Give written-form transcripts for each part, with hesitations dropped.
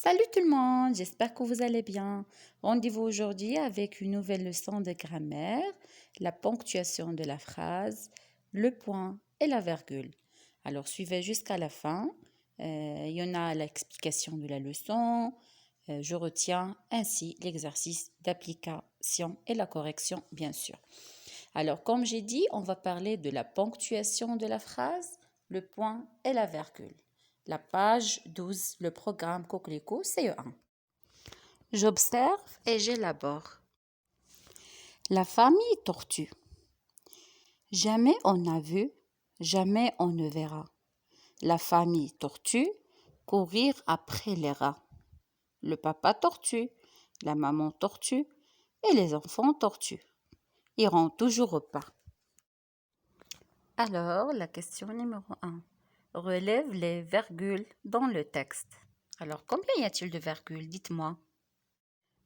Salut tout le monde, j'espère que vous allez bien. Rendez-vous aujourd'hui avec une nouvelle leçon de grammaire, la ponctuation de la phrase, le point et la virgule. Alors suivez jusqu'à la fin. Il y en a l'explication de la leçon. Je retiens ainsi l'exercice d'application et la correction, bien sûr. Alors comme j'ai dit, on va parler de la ponctuation de la phrase, le point et la virgule. La page 12, le programme Coquelicot CE1. J'observe et j'élabore. La famille tortue. Jamais on n'a vu, jamais on ne verra. La famille tortue courir après les rats. Le papa tortue, la maman tortue et les enfants tortues iront toujours au pas. Alors, la question numéro 1. Relève les virgules dans le texte. Alors, combien y a-t-il de virgules? Dites-moi.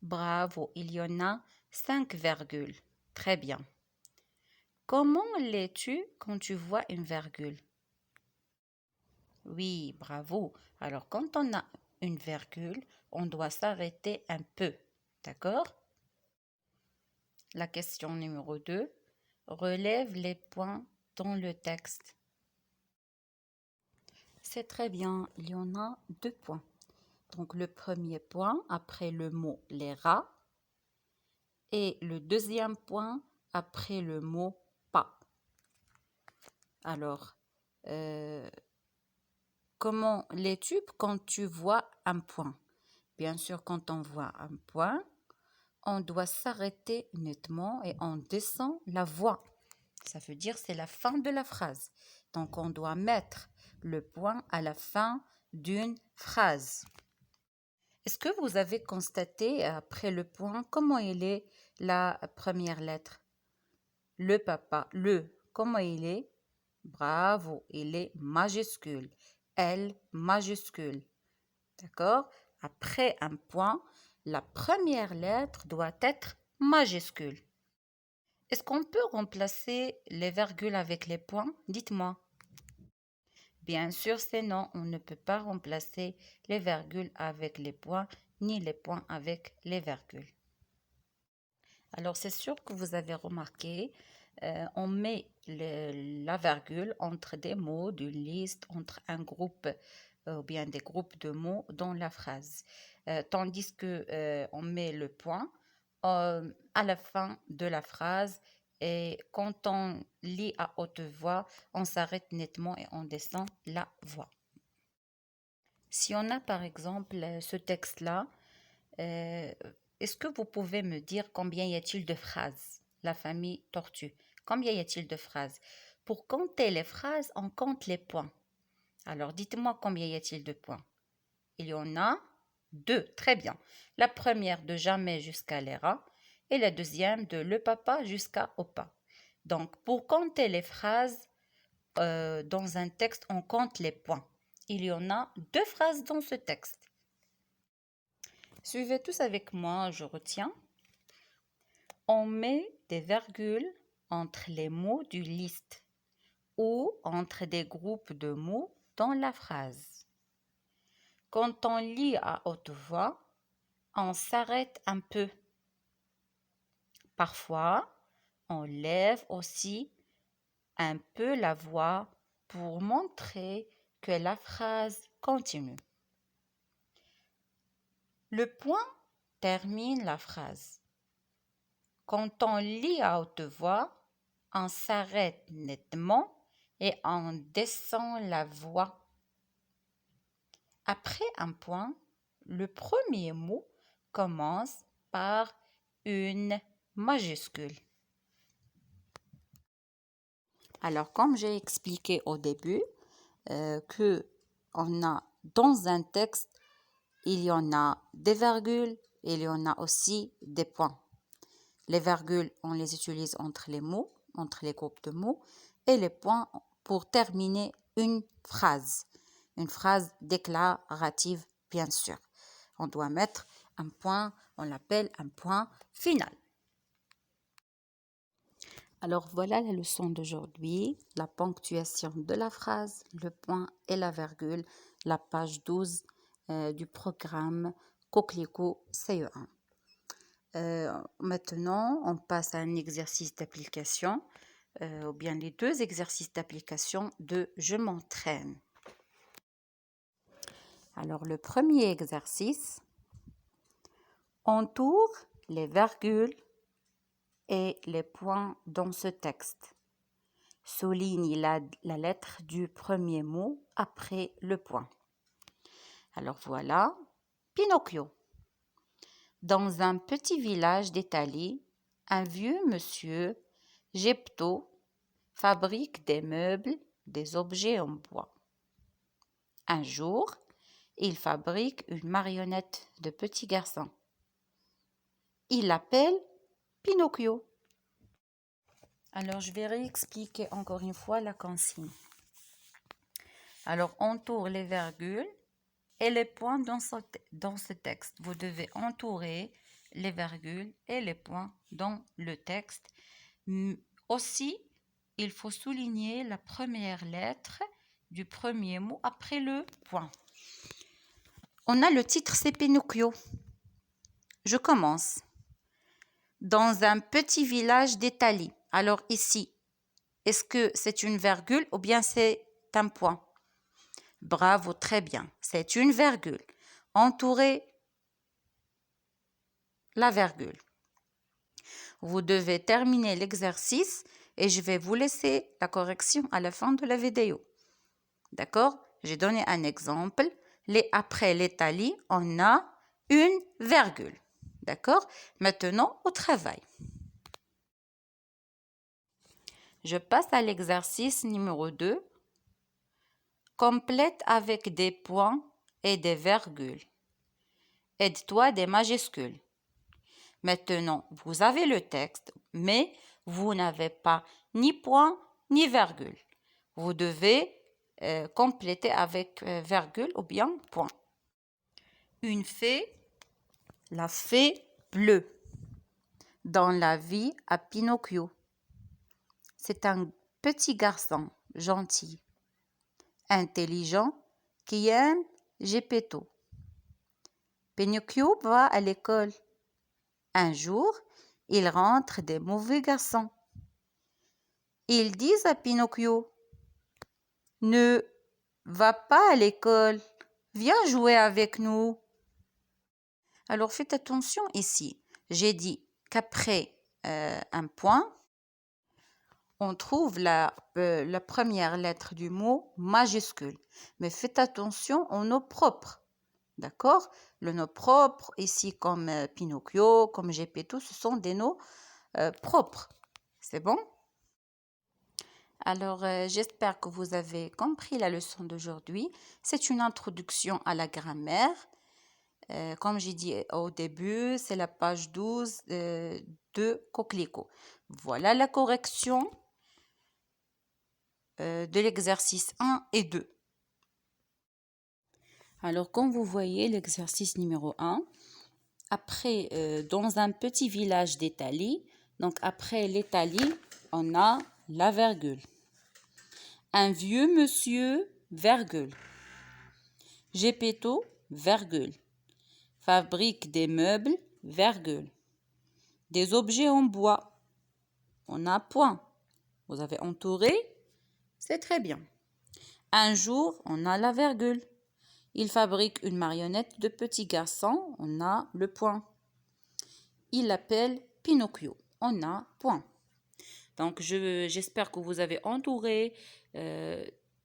Bravo, il y en a 5 virgules. Très bien. Comment l'es-tu quand tu vois une virgule? Oui, bravo. Alors, quand on a une virgule, on doit s'arrêter un peu. D'accord? La question numéro 2. Relève les points dans le texte. C'est très bien, il y en a 2 points. Donc, le premier point après le mot les rats et le deuxième point après le mot pas. Alors, comment l'es-tu quand tu vois un point? Bien sûr, quand on voit un point, on doit s'arrêter nettement et on descend la voix. Ça veut dire c'est la fin de la phrase. Donc, on doit mettre le point à la fin d'une phrase. Est-ce que vous avez constaté après le point comment il est la première lettre? Le papa, comment il est? Bravo, il est majuscule. L majuscule. D'accord? Après un point, la première lettre doit être majuscule. Est-ce qu'on peut remplacer les virgules avec les points? Dites-moi. Bien sûr, c'est non. On ne peut pas remplacer les virgules avec les points, ni les points avec les virgules. Alors, c'est sûr que vous avez remarqué, on met la virgule entre des mots, d'une liste, entre un groupe ou bien des groupes de mots dans la phrase. Tandis que on met le point à la fin de la phrase et quand on lit à haute voix, on s'arrête nettement et on descend la voix. Si on a par exemple ce texte-là, est-ce que vous pouvez me dire combien y a-t-il de phrases? La famille tortue. Combien y a-t-il de phrases? Pour compter les phrases, on compte les points. Alors, dites-moi combien y a-t-il de points? Il y en a 2. Très bien. La première de jamais jusqu'à les rats et la deuxième de le papa jusqu'à au pas. Donc, pour compter les phrases dans un texte, on compte les points. Il y en a 2 phrases dans ce texte. Suivez tous avec moi, je retiens. On met des virgules entre les mots du liste ou entre des groupes de mots dans la phrase. Quand on lit à haute voix, on s'arrête un peu. Parfois, on lève aussi un peu la voix pour montrer que la phrase continue. Le point termine la phrase. Quand on lit à haute voix, on s'arrête nettement et on descend la voix. Après un point, le premier mot commence par une majuscule. Alors, comme j'ai expliqué au début, que on a dans un texte, il y en a des virgules, il y en a aussi des points. Les virgules, on les utilise entre les mots, entre les groupes de mots, et les points pour terminer une phrase déclarative, bien sûr. On doit mettre un point, on l'appelle un point final. Alors voilà la leçon d'aujourd'hui, la ponctuation de la phrase, le point et la virgule, la page 12, du programme Coquelicot CE1. Maintenant, on passe à un exercice d'application, ou bien les deux exercices d'application de « Je m'entraîne ». Alors, le premier exercice, entoure les virgules et les points dans ce texte. Souligne la lettre du premier mot après le point. Alors voilà, Pinocchio. Dans un petit village d'Italie, un vieux monsieur, Geppetto, fabrique des meubles, des objets en bois. Un jour, il fabrique une marionnette de petit garçon. Il l'appelle Pinocchio. Alors, je vais réexpliquer encore une fois la consigne. Alors, entoure les virgules et les points dans ce texte. Vous devez entourer les virgules et les points dans le texte. Aussi, il faut souligner la première lettre du premier mot après le point. On a le titre, c'est Pinocchio. Je commence. Dans un petit village d'Italie. Alors ici, est-ce que c'est une virgule ou bien c'est un point? Bravo, très bien. C'est une virgule. Entourez la virgule. Vous devez terminer l'exercice et je vais vous laisser la correction à la fin de la vidéo. D'accord? J'ai donné un exemple. Après l'Italie, on a une virgule. D'accord? Maintenant, au travail. Je passe à l'exercice numéro 2. Complète avec des points et des virgules. Aide-toi des majuscules. Maintenant, vous avez le texte, mais vous n'avez pas ni point ni virgule. Vous devez compléter avec virgule ou bien point. Une fée, la fée bleue. Dans la vie à Pinocchio. C'est un petit garçon gentil, intelligent, qui aime Geppetto. Pinocchio va à l'école. Un jour, il rentre des mauvais garçons. Ils disent à Pinocchio, « Ne va pas à l'école, viens jouer avec nous. » Alors faites attention ici. J'ai dit qu'après un point, on trouve la première lettre du mot majuscule. Mais faites attention aux noms propres. D'accord? Le nom propre, ici comme Pinocchio, comme Geppetto, ce sont des noms propres. C'est bon? Alors, j'espère que vous avez compris la leçon d'aujourd'hui. C'est une introduction à la grammaire. Comme j'ai dit au début, c'est la page 12 de Coquelicot. Voilà la correction de l'exercice 1 et 2. Alors, comme vous voyez, l'exercice numéro 1, après, dans un petit village d'Italie, donc après l'Italie, on a la virgule. Un vieux monsieur, virgule. Geppetto, virgule. Fabrique des meubles, virgule. Des objets en bois. On a point. Vous avez entouré, c'est très bien. Un jour, on a la virgule. Il fabrique une marionnette de petit garçon, on a le point. Il l'appelle Pinocchio, on a point. Donc, j'espère que vous avez entouré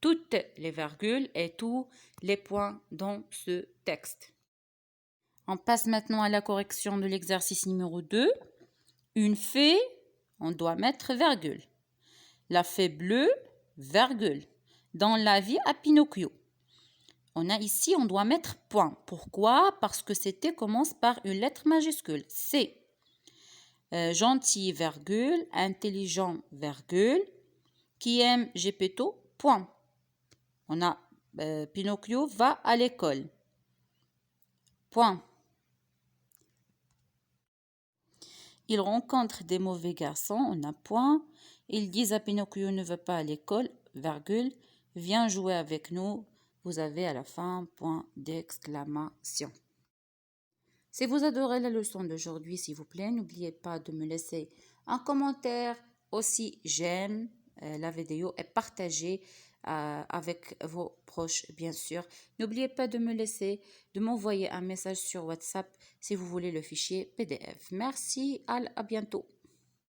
toutes les virgules et tous les points dans ce texte. On passe maintenant à la correction de l'exercice numéro 2. Une fée, on doit mettre virgule. La fée bleue, virgule. Dans la vie à Pinocchio. On a ici, on doit mettre point. Pourquoi? Parce que c'était commence par une lettre majuscule. C. Gentil, virgule, intelligent, virgule, qui aime Geppetto, point. On a Pinocchio va à l'école. Point. Il rencontre des mauvais garçons, on a point. Ils disent à Pinocchio ne va pas à l'école, virgule, viens jouer avec nous, vous avez à la fin point d'exclamation. Si vous adorez la leçon d'aujourd'hui, s'il vous plaît, n'oubliez pas de me laisser un commentaire, aussi j'aime la vidéo et partagez avec vos proches, bien sûr. N'oubliez pas de m'envoyer un message sur WhatsApp si vous voulez le fichier PDF. Merci, à bientôt.